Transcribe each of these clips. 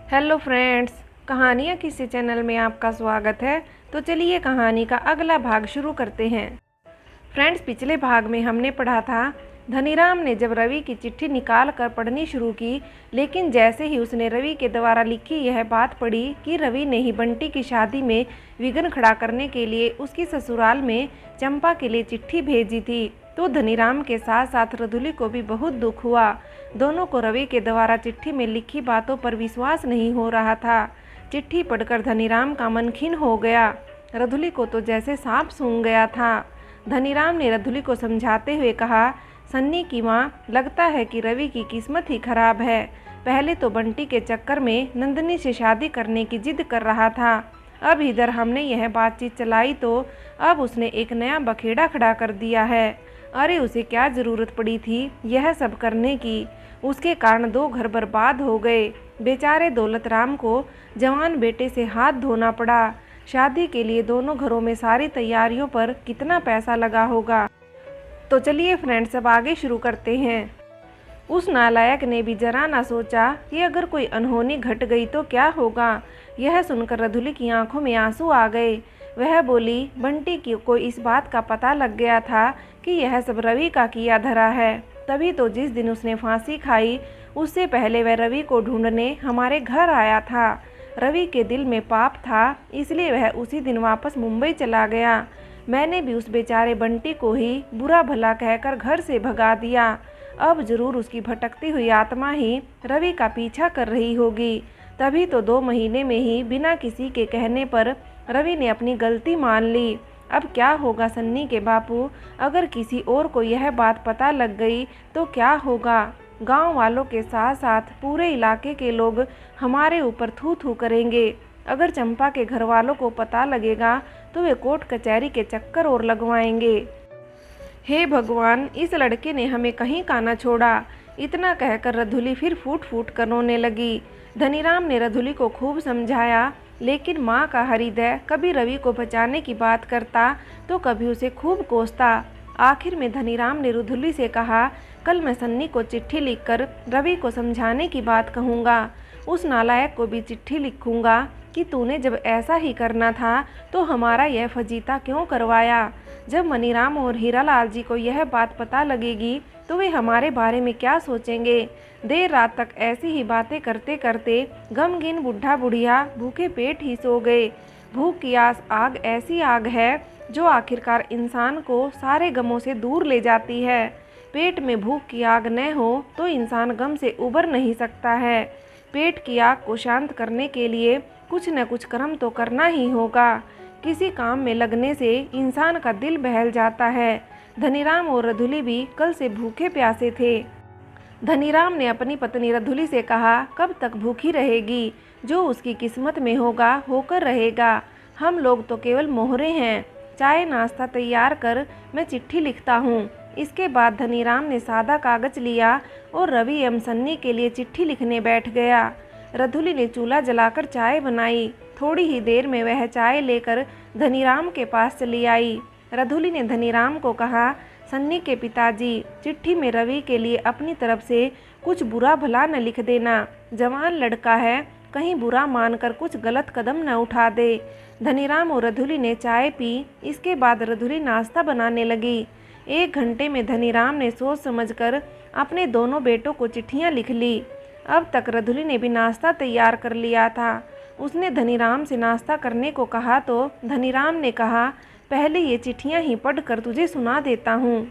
Hello friends, कहानियाँ किसी channel में आपका स्वागत है। तो चलिए कहानी का अगला भाग शुरू करते हैं। फ्रेंड्स, पिछले भाग में हमने पढ़ा था धनीराम ने जब रवि की चिट्ठी निकाल कर पढ़नी शुरू की, लेकिन जैसे ही उसने रवि के द्वारा लिखी यह बात पढ़ी कि रवि ने ही बंटी की शादी में विघ्न खड़ा करने के लिए उसकी ससुराल में चंपा के लिए चिट्ठी भेजी थी, तो धनीराम के साथ साथ रधुली को भी बहुत दुख हुआ। दोनों को रवि के द्वारा चिट्ठी में लिखी बातों पर विश्वास नहीं हो रहा था। चिट्ठी पढ़कर धनीराम का मन खिन्न हो गया। रधुली को तो जैसे सांप सूंघ गया था। धनीराम ने रधुली को समझाते हुए कहा, सन्नी की माँ, लगता है कि रवि की किस्मत ही खराब है। पहले तो बंटी के चक्कर में नंदिनी से शादी करने की जिद कर रहा था, अब इधर हमने यह बातचीत चलाई तो अब उसने एक नया बखेड़ा खड़ा कर दिया है। अरे उसे क्या ज़रूरत पड़ी थी यह सब करने की। उसके कारण 2 घर बर्बाद हो गए। बेचारे दौलत राम को जवान बेटे से हाथ धोना पड़ा। शादी के लिए दोनों घरों में सारी तैयारियों पर कितना पैसा लगा होगा। तो चलिए फ्रेंड्स, अब आगे शुरू करते हैं। उस नालायक ने भी जरा ना सोचा कि अगर कोई अनहोनी घट गई तो क्या होगा। यह सुनकर रधुली की आंखों में आंसू आ गए। वह बोली, बंटी को इस बात का पता लग गया था कि यह सब रवि का किया धरा है। तभी तो जिस दिन उसने फांसी खाई उससे पहले वह रवि को ढूंढने हमारे घर आया था। रवि के दिल में पाप था, इसलिए वह उसी दिन वापस मुंबई चला गया। मैंने भी उस बेचारे बंटी को ही बुरा भला कहकर घर से भगा दिया। अब जरूर उसकी भटकती हुई आत्मा ही रवि का पीछा कर रही होगी। तभी तो 2 महीने में ही बिना किसी के कहने पर रवि ने अपनी गलती मान ली। अब क्या होगा सन्नी के बापू, अगर किसी और को यह बात पता लग गई तो क्या होगा। गांव वालों के साथ साथ पूरे इलाके के लोग हमारे ऊपर थू थू करेंगे। अगर चंपा के घर वालों को पता लगेगा तो वे कोर्ट कचहरी के चक्कर और लगवाएंगे। हे भगवान, इस लड़के ने हमें कहीं का न छोड़ा। इतना कहकर रधुली फिर फूट फूट कर रोने लगी। धनीराम ने रधुली को खूब समझाया, लेकिन माँ का हृदय कभी रवि को बचाने की बात करता तो कभी उसे खूब कोसता। आखिर में धनीराम ने रधुली से कहा, कल मैं सन्नी को चिट्ठी लिखकर रवि को समझाने की बात कहूँगा। उस नालायक को भी चिट्ठी लिखूँगा कि तूने जब ऐसा ही करना था तो हमारा यह फजीता क्यों करवाया। जब मनीराम और हीरालाल जी को यह बात पता लगेगी तो वे हमारे बारे में क्या सोचेंगे। देर रात तक ऐसी ही बातें करते करते गमगीन बुढ़ा बुढ़िया भूखे पेट ही सो गए। भूख की आग ऐसी आग है जो आखिरकार इंसान को सारे गमों से दूर ले जाती है। पेट में भूख की आग न हो तो इंसान गम से उबर नहीं सकता है। पेट की आग को शांत करने के लिए कुछ न कुछ कर्म तो करना ही होगा। किसी काम में लगने से इंसान का दिल बहल जाता है। धनीराम और रधुली भी कल से भूखे प्यासे थे। धनीराम ने अपनी पत्नी रधुली से कहा, कब तक भूखी रहेगी। जो उसकी किस्मत में होगा होकर रहेगा। हम लोग तो केवल मोहरे हैं। चाय नाश्ता तैयार कर, मैं चिट्ठी लिखता हूँ। इसके बाद धनीराम ने सादा कागज लिया और रवि एवं सन्नी के लिए चिट्ठी लिखने बैठ गया। रधुली ने चूल्हा जलाकर चाय बनाई। थोड़ी ही देर में वह चाय लेकर धनीराम के पास चली आई। रधुली ने धनीराम को कहा, सन्नी के पिताजी, चिट्ठी में रवि के लिए अपनी तरफ से कुछ बुरा भला न लिख देना। जवान लड़का है, कहीं बुरा मानकर कुछ गलत कदम न उठा दे। धनीराम और रधुली ने चाय पी। इसके बाद रधुली नाश्ता बनाने लगी। 1 घंटे में धनीराम ने सोच समझकर अपने दोनों बेटों को चिट्ठियाँ लिख ली। अब तक रधुली ने भी नाश्ता तैयार कर लिया था। उसने धनीराम से नाश्ता करने को कहा तो धनीराम ने कहा, पहले ये चिट्ठियाँ ही पढ़कर तुझे सुना देता हूँ।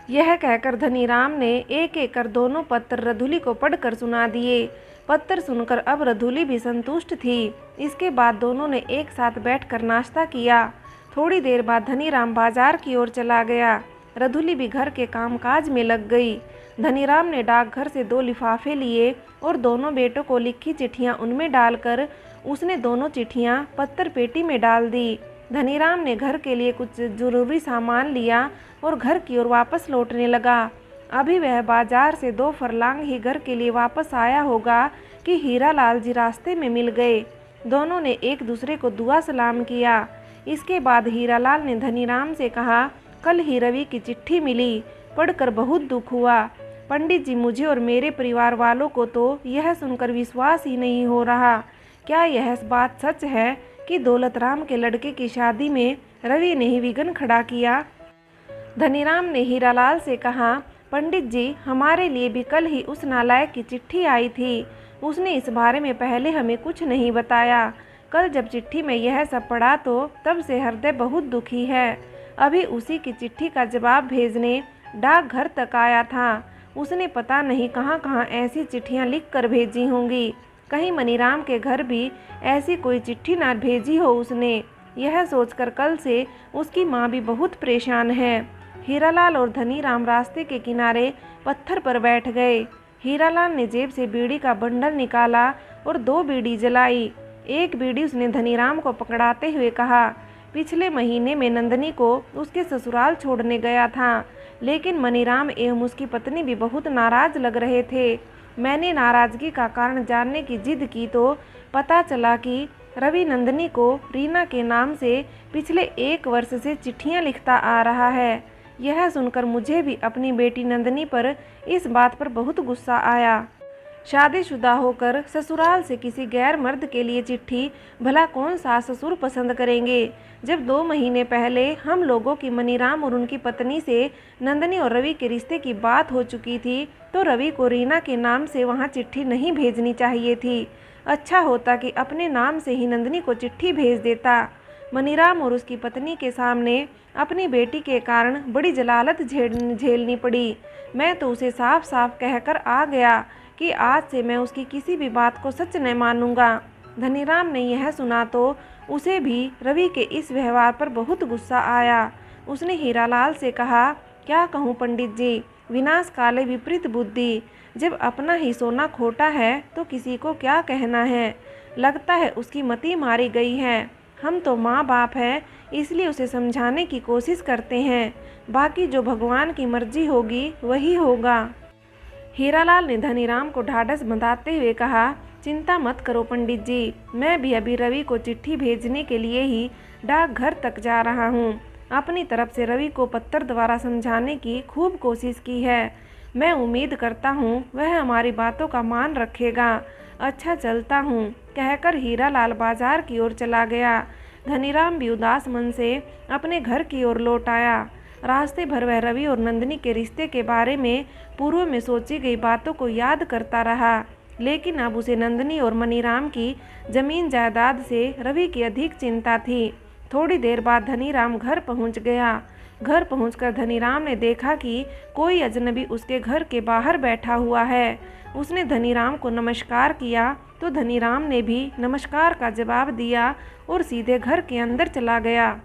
यह कहकर धनीराम ने एक एक कर दोनों पत्र रधुली को पढ़कर सुना दिए। पत्र सुनकर अब रधुली भी संतुष्ट थी। इसके बाद दोनों ने एक साथ बैठकर नाश्ता किया। थोड़ी देर बाद धनीराम बाजार की ओर चला गया। रधुली भी घर के कामकाज में लग गई। धनीराम ने डाकघर से 2 लिफाफे लिए और दोनों बेटों को लिखी चिट्ठियाँ उनमें डालकर उसने दोनों चिट्ठियाँ पत्थर पेटी में डाल दी। धनीराम ने घर के लिए कुछ जरूरी सामान लिया और घर की ओर वापस लौटने लगा। अभी वह बाजार से 2 फरलांग ही घर के लिए वापस आया होगा कि हीरालाल जी रास्ते में मिल गए। दोनों ने एक दूसरे को दुआ सलाम किया। इसके बाद हीरालाल ने धनीराम से कहा, कल ही रवि की चिट्ठी मिली, पढ़कर बहुत दुख हुआ। पंडित जी, मुझे और मेरे परिवार वालों को तो यह सुनकर विश्वास ही नहीं हो रहा। क्या यह बात सच है कि दौलत राम के लड़के की शादी में रवि ने ही विघ्न खड़ा किया? धनीराम ने हीरालाल से कहा, पंडित जी, हमारे लिए भी कल ही उस नालायक की चिट्ठी आई थी। उसने इस बारे में पहले हमें कुछ नहीं बताया। कल जब चिट्ठी में यह सब पढ़ा तो तब से हृदय बहुत दुखी है। अभी उसी की चिट्ठी का जवाब भेजने डाकघर तक आया था। उसने पता नहीं कहाँ कहाँ ऐसी चिट्ठियाँ लिख कर भेजी होंगी। कहीं मनीराम के घर भी ऐसी कोई चिट्ठी ना भेजी हो उसने। यह सोचकर कल से उसकी माँ भी बहुत परेशान है। हीरालाल और धनीराम रास्ते के किनारे पत्थर पर बैठ गए। हीरालाल ने जेब से बीड़ी का बंडल निकाला और 2 बीड़ी जलाई। एक बीड़ी उसने धनीराम को पकड़ाते हुए कहा, पिछले महीने में नंदनी को उसके ससुराल छोड़ने गया था, लेकिन मनीराम एवं उसकी पत्नी भी बहुत नाराज लग रहे थे। मैंने नाराजगी का कारण जानने की जिद की तो पता चला कि रवि नंदनी को रीना के नाम से पिछले 1 वर्ष से चिट्ठियां लिखता आ रहा है। यह सुनकर मुझे भी अपनी बेटी नंदनी पर इस बात पर बहुत गुस्सा आया। शादीशुदा होकर ससुराल से किसी गैर मर्द के लिए चिट्ठी भला कौन सा ससुर पसंद करेंगे? जब 2 महीने पहले हम लोगों की मनीराम और उनकी पत्नी से नंदनी और रवि के रिश्ते की बात हो चुकी थी तो रवि को रीना के नाम से वहां चिट्ठी नहीं भेजनी चाहिए थी। अच्छा होता कि अपने नाम से ही नंदनी को चिट्ठी भेज देता। मनीराम और उसकी पत्नी के सामने अपनी बेटी के कारण बड़ी जलालत झेलनी पड़ी। मैं तो उसे साफ साफ कहकर आ गया कि आज से मैं उसकी किसी भी बात को सच न मानूंगा। धनीराम ने यह सुना तो उसे भी रवि के इस व्यवहार पर बहुत गुस्सा आया। उसने हीरालाल से कहा, क्या कहूँ पंडित जी, विनाश काले विपरीत बुद्धि। जब अपना ही सोना खोटा है तो किसी को क्या कहना है। लगता है उसकी मति मारी गई है। हम तो माँ बाप हैं, इसलिए उसे समझाने की कोशिश करते हैं। बाकी जो भगवान की मर्जी होगी वही होगा। हीरालाल ने धनीराम को ढाढ़स बंधाते हुए कहा, चिंता मत करो पंडित जी, मैं भी अभी रवि को चिट्ठी भेजने के लिए ही डाकघर तक जा रहा हूँ। अपनी तरफ से रवि को पत्र द्वारा समझाने की खूब कोशिश की है। मैं उम्मीद करता हूँ वह हमारी बातों का मान रखेगा। अच्छा चलता हूँ, कहकर हीरालाल बाजार की ओर चला गया। धनीराम भी उदास मन से अपने घर की ओर लौट आया। रास्ते भर वह रवि और नंदनी के रिश्ते के बारे में पूर्व में सोची गई बातों को याद करता रहा, लेकिन अब उसे नंदनी और मनीराम की जमीन जायदाद से रवि की अधिक चिंता थी। थोड़ी देर बाद धनीराम घर पहुंच गया। घर पहुंचकर धनीराम ने देखा कि कोई अजनबी उसके घर के बाहर बैठा हुआ है। उसने धनीराम को नमस्कार किया तो धनीराम ने भी नमस्कार का जवाब दिया और सीधे घर के अंदर चला गया।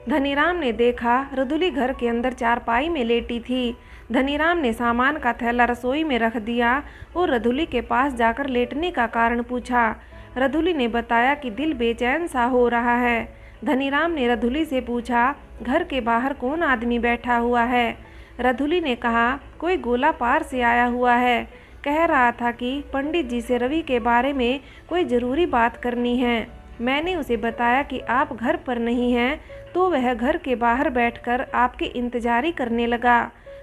धनीराम ने देखा रधुली घर के अंदर चारपाई में लेटी थी। धनीराम ने सामान का थैला रसोई में रख दिया और रधुली के पास जाकर लेटने का कारण पूछा। रधुली ने बताया कि दिल बेचैन सा हो रहा है। धनीराम ने रधुली से पूछा, घर के बाहर कौन आदमी बैठा हुआ है? रधुली ने कहा, कोई गोला पार से आया हुआ है। कह रहा था कि पंडित जी से रवि के बारे में कोई ज़रूरी बात करनी है। मैंने उसे बताया कि आप घर पर नहीं हैं तो वह घर के बाहर बैठकर आपकी इंतजारी करने लगा।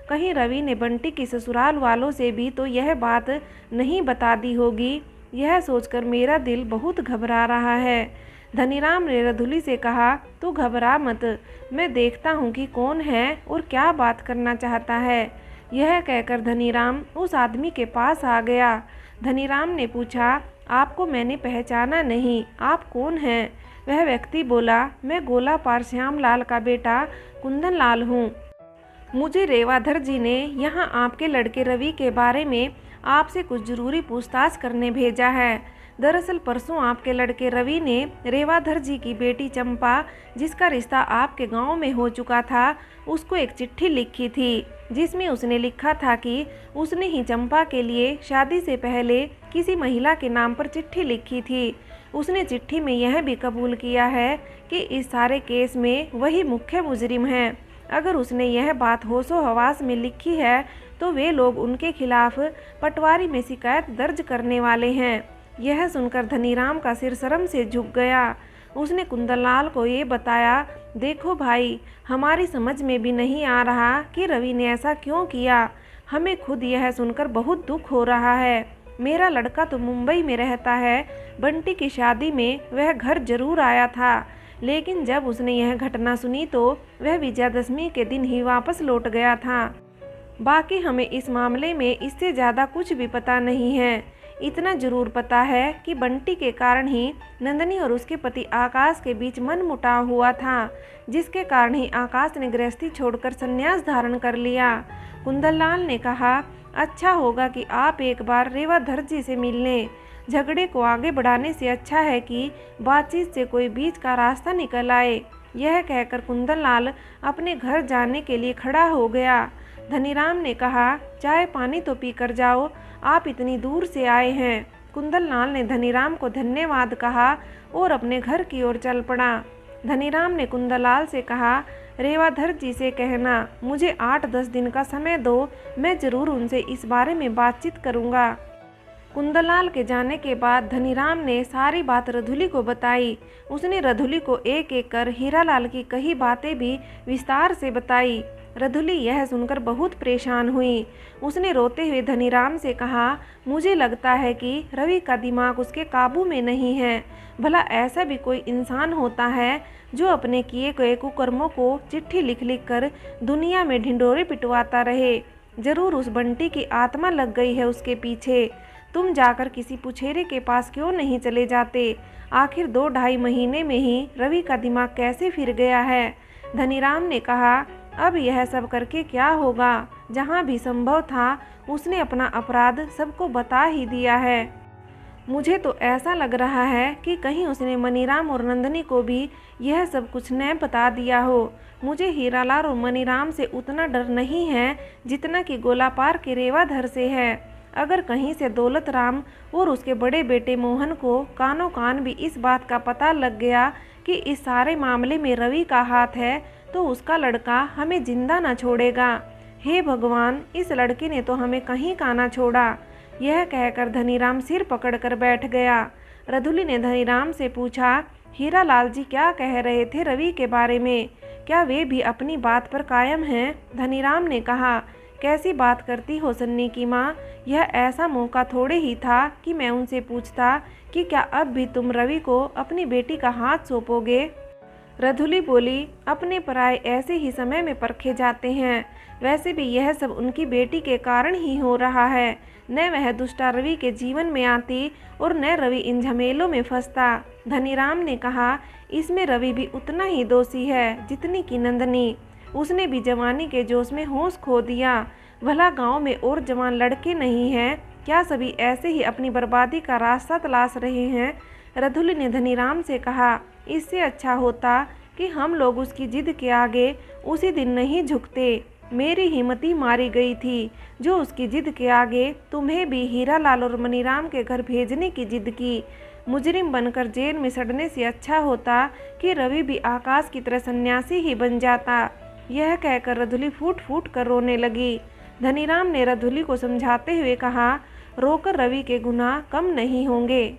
कहीं रवि ने बंटी की ससुराल वालों से भी तो यह बात नहीं बता दी होगी। यह सोचकर मेरा दिल बहुत घबरा रहा है। धनीराम ने रधुली से कहा, तू घबरा मत, मैं देखता हूँ कि कौन है और क्या बात करना चाहता है। यह कहकर धनीराम उस आदमी के पास आ गया। धनीराम ने पूछा, आपको मैंने पहचाना नहीं, आप कौन हैं? वह व्यक्ति बोला, मैं गोला पार श्यामलाल का बेटा कुंदन लाल हूँ। मुझे रेवाधर जी ने यहाँ आपके लड़के रवि के बारे में आपसे कुछ ज़रूरी पूछताछ करने भेजा है। दरअसल परसों आपके लड़के रवि ने रेवाधर जी की बेटी चंपा, जिसका रिश्ता आपके गांव में हो चुका था, उसको एक चिट्ठी लिखी थी, जिसमें उसने लिखा था कि उसने ही चंपा के लिए शादी से पहले किसी महिला के नाम पर चिट्ठी लिखी थी। उसने चिट्ठी में यह भी कबूल किया है कि इस सारे केस में वही मुख्य मुजरिम है। अगर उसने यह बात होशो हवास में लिखी है तो वे लोग उनके खिलाफ पटवारी में शिकायत दर्ज करने वाले हैं। यह सुनकर धनीराम का सिर शर्म से झुक गया। उसने कुंदनलाल को ये बताया, देखो भाई, हमारी समझ में भी नहीं आ रहा कि रवि ने ऐसा क्यों किया। हमें खुद यह सुनकर बहुत दुख हो रहा है। मेरा लड़का तो मुंबई में रहता है। बंटी की शादी में वह घर जरूर आया था, लेकिन जब उसने यह घटना सुनी तो वह विजयादशमी के दिन ही वापस लौट गया था। बाकी हमें इस मामले में इससे ज़्यादा कुछ भी पता नहीं है। इतना जरूर पता है कि बंटी के कारण ही नंदनी और उसके पति आकाश के बीच मनमुटाव हुआ था, जिसके कारण ही आकाश ने गृहस्थी छोड़कर संन्यास धारण कर लिया। कुंदनलाल ने कहा, अच्छा होगा कि आप एक बार रेवाधर जी से मिल लें। झगड़े को आगे बढ़ाने से अच्छा है कि बातचीत से कोई बीच का रास्ता निकल आए। यह कहकर कुंदनलाल अपने घर जाने के लिए खड़ा हो गया। धनीराम ने कहा, चाय पानी तो पी कर जाओ, आप इतनी दूर से आए हैं। कुंदनलाल ने धनीराम को धन्यवाद कहा और अपने घर की ओर चल पड़ा। धनीराम ने कुंदनलाल से कहा, रेवाधर जी से कहना मुझे 8-10 दिन का समय दो, मैं जरूर उनसे इस बारे में बातचीत करूंगा। कुंदनलाल के जाने के बाद धनीराम ने सारी बात रधुली को बताई। उसने रधुली को एक एक कर हीरालाल की कही बातें भी विस्तार से बताई। रधुली यह सुनकर बहुत परेशान हुई। उसने रोते हुए धनीराम से कहा, मुझे लगता है कि रवि का दिमाग उसके काबू में नहीं है। भला ऐसा भी कोई इंसान होता है जो अपने किए गए कुकर्मों को चिट्ठी लिख लिख कर दुनिया में ढिंढोरे पिटवाता रहे। जरूर उस बंटी की आत्मा लग गई है उसके पीछे। तुम जाकर किसी पुछेरे के पास क्यों नहीं चले जाते? आखिर 2-2.5 महीने में ही रवि का दिमाग कैसे फिर गया है? धनीराम ने कहा, अब यह सब करके क्या होगा? जहाँ भी संभव था उसने अपना अपराध सबको बता ही दिया है। मुझे तो ऐसा लग रहा है कि कहीं उसने मनीराम और नंदनी को भी यह सब कुछ न बता दिया हो। मुझे हीरालाल और मनीराम से उतना डर नहीं है जितना कि गोलापार के रेवाधर से है। अगर कहीं से दौलत राम और उसके बड़े बेटे मोहन को कानों कान भी इस बात का पता लग गया कि इस सारे मामले में रवि का हाथ है, तो उसका लड़का हमें जिंदा न छोड़ेगा। हे भगवान, इस लड़के ने तो हमें कहीं का ना छोड़ा। यह कहकर धनीराम सिर पकड़कर बैठ गया। रधुली ने धनीराम से पूछा, हीरालाल जी क्या कह रहे थे रवि के बारे में? क्या वे भी अपनी बात पर कायम हैं? धनीराम ने कहा, कैसी बात करती हो सन्नी की माँ, यह ऐसा मौका थोड़े ही था कि मैं उनसे पूछता कि क्या अब भी तुम रवि को अपनी बेटी का हाथ सौंपोगे? रधुली बोली, अपने पराये ऐसे ही समय में परखे जाते हैं। वैसे भी यह सब उनकी बेटी के कारण ही हो रहा है। न वह दुष्टा रवि के जीवन में आती और न रवि इन झमेलों में फंसता। धनीराम ने कहा, इसमें रवि भी उतना ही दोषी है जितनी की नंदनी। उसने भी जवानी के जोश में होश खो दिया। भला गांव में और जवान लड़के नहीं हैं? क्या सभी ऐसे ही अपनी बर्बादी का रास्ता तलाश रहे हैं? रधुली ने धनीराम से कहा, इससे अच्छा होता कि हम लोग उसकी जिद के आगे उसी दिन नहीं झुकते। मेरी हिम्मत ही मारी गई थी जो उसकी जिद के आगे तुम्हें भी हीरालाल और मनीराम के घर भेजने की जिद की। मुजरिम बनकर जेल में सड़ने से अच्छा होता कि रवि भी आकाश की तरह सन्यासी ही बन जाता। यह कहकर रधुली फूट फूट कर रोने लगी। धनीराम ने रधुली को समझाते हुए कहा, रोकर रवि के गुनाह कम नहीं होंगे।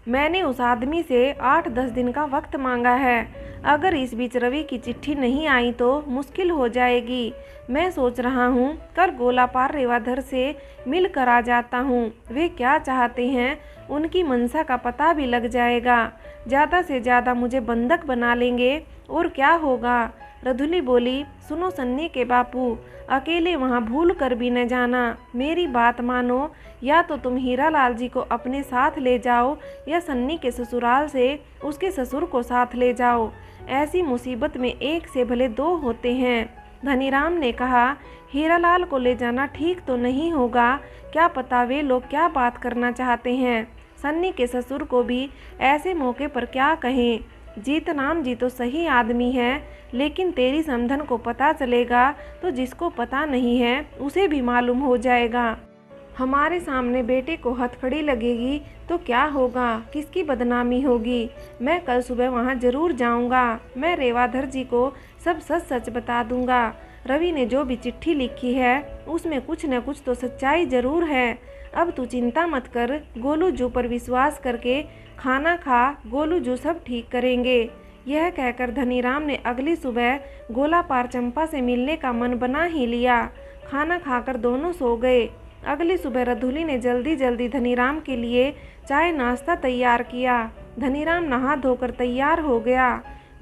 मैंने उस आदमी से 8-10 दिन का वक्त मांगा है। अगर इस बीच रवि की चिट्ठी नहीं आई तो मुश्किल हो जाएगी। मैं सोच रहा हूँ कल गोलापार रेवाधर से मिल कर आ जाता हूँ। वे क्या चाहते हैं उनकी मंशा का पता भी लग जाएगा। ज़्यादा से ज़्यादा मुझे बंधक बना लेंगे और क्या होगा? रधुली बोली, सुनो सन्नी के बापू, अकेले वहाँ भूल कर भी न जाना। मेरी बात मानो, या तो तुम हीरालाल जी को अपने साथ ले जाओ या सन्नी के ससुराल से उसके ससुर को साथ ले जाओ। ऐसी मुसीबत में एक से भले 2 होते हैं। धनीराम ने कहा, हीरालाल को ले जाना ठीक तो नहीं होगा। क्या पता वे लोग क्या बात करना चाहते हैं। सन्नी के ससुर को भी ऐसे मौके पर क्या कहें। जीतनाम जी तो सही आदमी है, लेकिन तेरी समधन को पता चलेगा तो जिसको पता नहीं है उसे भी मालूम हो जाएगा। हमारे सामने बेटे को हथकड़ी लगेगी तो क्या होगा? किसकी बदनामी होगी? मैं कल सुबह वहाँ जरूर जाऊँगा। मैं रेवाधर जी को सब सच सच बता दूँगा। रवि ने जो भी चिट्ठी लिखी है उसमें कुछ न कुछ तो सच्चाई जरूर है। अब तू चिंता मत कर, गोलू जू पर विश्वास करके खाना खा, गोलू जू सब ठीक करेंगे। यह कहकर धनीराम ने अगली सुबह गोलापार चंपा से मिलने का मन बना ही लिया। खाना खाकर दोनों सो गए। अगली सुबह रधुली ने जल्दी जल्दी धनीराम के लिए चाय नाश्ता तैयार किया। धनीराम नहा धोकर तैयार हो गया।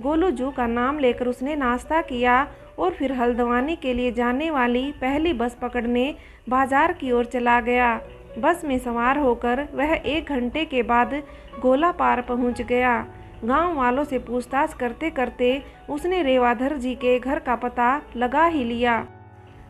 गोलू जू का नाम लेकर उसने नाश्ता किया और फिर हल्द्वानी के लिए जाने वाली पहली बस पकड़ने बाजार की ओर चला गया। बस में सवार होकर वह 1 घंटे के बाद गोलापार पहुंच गया। गांव वालों से पूछताछ करते करते उसने रेवाधर जी के घर का पता लगा ही लिया।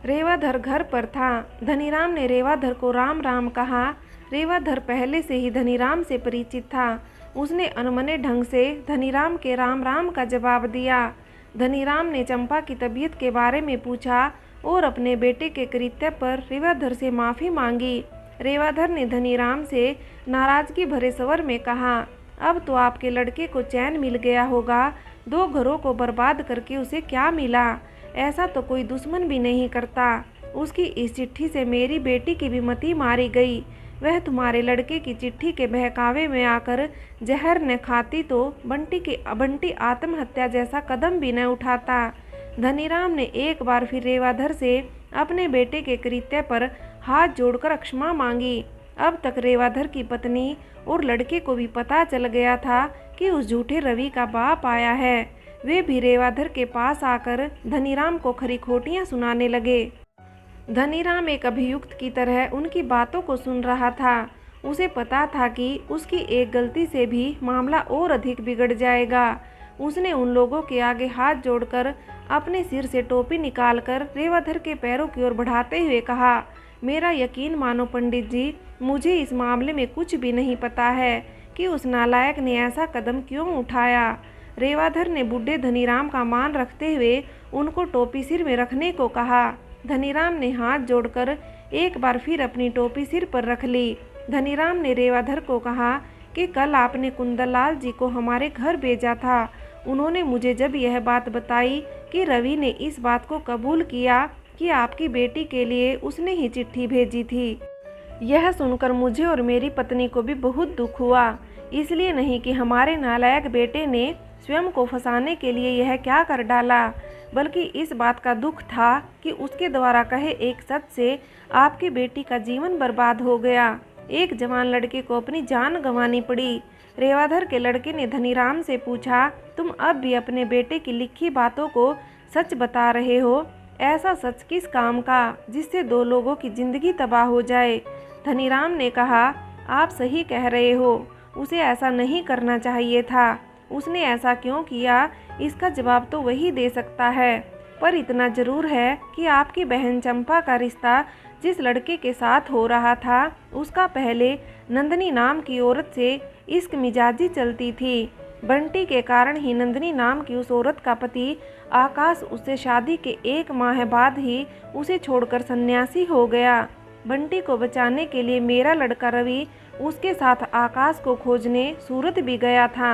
रेवाधर घर पर था। धनीराम ने रेवाधर को राम राम कहा। रेवाधर पहले से ही धनीराम से परिचित था। उसने अनमने ढंग से धनीराम के राम राम का जवाब दिया। धनीराम ने चंपा की तबीयत के बारे में पूछा और अपने बेटे के कृत्य पर रेवाधर से माफ़ी मांगी। रेवाधर ने धनीराम से नाराजगी भरे स्वर में कहा, अब तो आपके लड़के को चैन मिल गया होगा। 2 घरों को बर्बाद करके उसे क्या मिला? ऐसा तो कोई दुश्मन भी नहीं करता। उसकी इस चिट्ठी से मेरी बेटी की भी मति मारी गई। वह तुम्हारे लड़के की चिट्ठी के बहकावे में आकर जहर न खाती तो बंटी आत्महत्या जैसा कदम भी न उठाता। धनीराम ने एक बार फिर रेवाधर से अपने बेटे के कृत्य पर हाथ जोड़कर क्षमा मांगी। अब तक रेवाधर की पत्नी और लड़के को भी पता चल गया था कि उस झूठे रवि का बाप आया है। वे भी रेवाधर के पास आकर धनीराम को खरी खोटियां सुनाने लगे। धनीराम एक अभियुक्त की तरह उनकी बातों को सुन रहा था। उसे पता था कि उसकी एक गलती से भी मामला और अधिक बिगड़ जाएगा। उसने उन लोगों के आगे हाथ जोड़कर अपने सिर से टोपी निकालकर रेवाधर के पैरों की ओर बढ़ाते हुए कहा, मेरा यकीन मानो पंडित जी, मुझे इस मामले में कुछ भी नहीं पता है कि उस नालायक ने ऐसा कदम क्यों उठाया। रेवाधर ने बूढ़े धनीराम का मान रखते हुए उनको टोपी सिर में रखने को कहा। धनीराम ने हाथ जोड़कर एक बार फिर अपनी टोपी सिर पर रख ली। धनीराम ने रेवाधर को कहा कि कल आपने कुंदनलाल जी को हमारे घर भेजा था। उन्होंने मुझे जब यह बात बताई कि रवि ने इस बात को कबूल किया कि आपकी बेटी के लिए उसने ही चिट्ठी भेजी थी, यह सुनकर मुझे और मेरी पत्नी को भी बहुत दुख हुआ। इसलिए नहीं कि हमारे नालायक बेटे ने स्वयं को फंसाने के लिए यह क्या कर डाला, बल्कि इस बात का दुख था कि उसके द्वारा कहे एक सच से आपकी बेटी का जीवन बर्बाद हो गया। एक जवान लड़के को अपनी जान गंवानी पड़ी। रेवाधर के लड़के ने धनीराम से पूछा, तुम अब भी अपने बेटे की लिखी बातों को सच बता रहे हो? ऐसा सच किस काम का जिससे 2 लोगों की जिंदगी तबाह हो जाए? धनीराम ने कहा, आप सही कह रहे हो, उसे ऐसा नहीं करना चाहिए था। उसने ऐसा क्यों किया, इसका जवाब तो वही दे सकता है। पर इतना जरूर है कि आपकी बहन चंपा का रिश्ता जिस लड़के के साथ हो रहा था, उसका पहले नंदिनी नाम की औरत से इश्क मिजाजी चलती थी। बंटी के कारण ही नंदिनी नाम की उस औरत का पति आकाश उससे शादी के 1 माह बाद ही उसे छोड़कर सन्यासी हो गया। बंटी को बचाने के लिए मेरा लड़का रवि उसके साथ आकाश को खोजने सूरत भी गया था,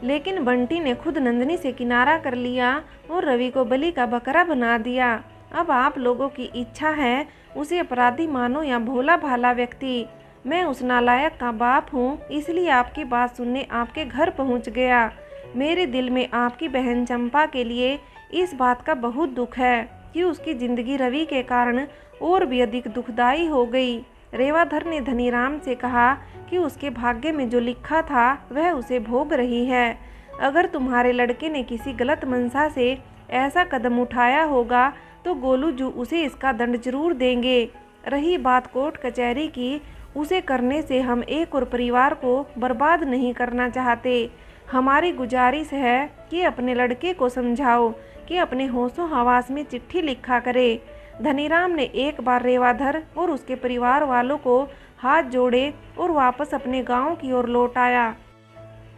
लेकिन बंटी ने खुद नंदिनी से किनारा कर लिया और रवि को बलि का बकरा बना दिया। अब आप लोगों की इच्छा है उसे अपराधी मानो या भोला भाला व्यक्ति। मैं उस नालायक का बाप हूँ, इसलिए आपकी बात सुनने आपके घर पहुँच गया। मेरे दिल में आपकी बहन चंपा के लिए इस बात का बहुत दुख है कि उसकी ज़िंदगी रवि के कारण और भी अधिक दुखदायी हो गई। रेवाधर ने धनीराम से कहा कि उसके भाग्य में जो लिखा था वह उसे भोग रही है। अगर तुम्हारे लड़के ने किसी गलत मंशा से ऐसा कदम उठाया होगा तो गोलू जू उसे इसका दंड जरूर देंगे। रही बात कोर्ट कचहरी की, उसे करने से हम एक और परिवार को बर्बाद नहीं करना चाहते। हमारी गुजारिश है कि अपने लड़के को समझाओ कि अपने होशो हवास में चिट्ठी लिखा करे। धनीराम ने एक बार रेवाधर और उसके परिवार वालों को हाथ जोड़े और वापस अपने गांव की ओर लौट आया।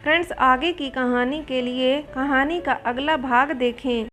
फ्रेंड्स, आगे की कहानी के लिए कहानी का अगला भाग देखें।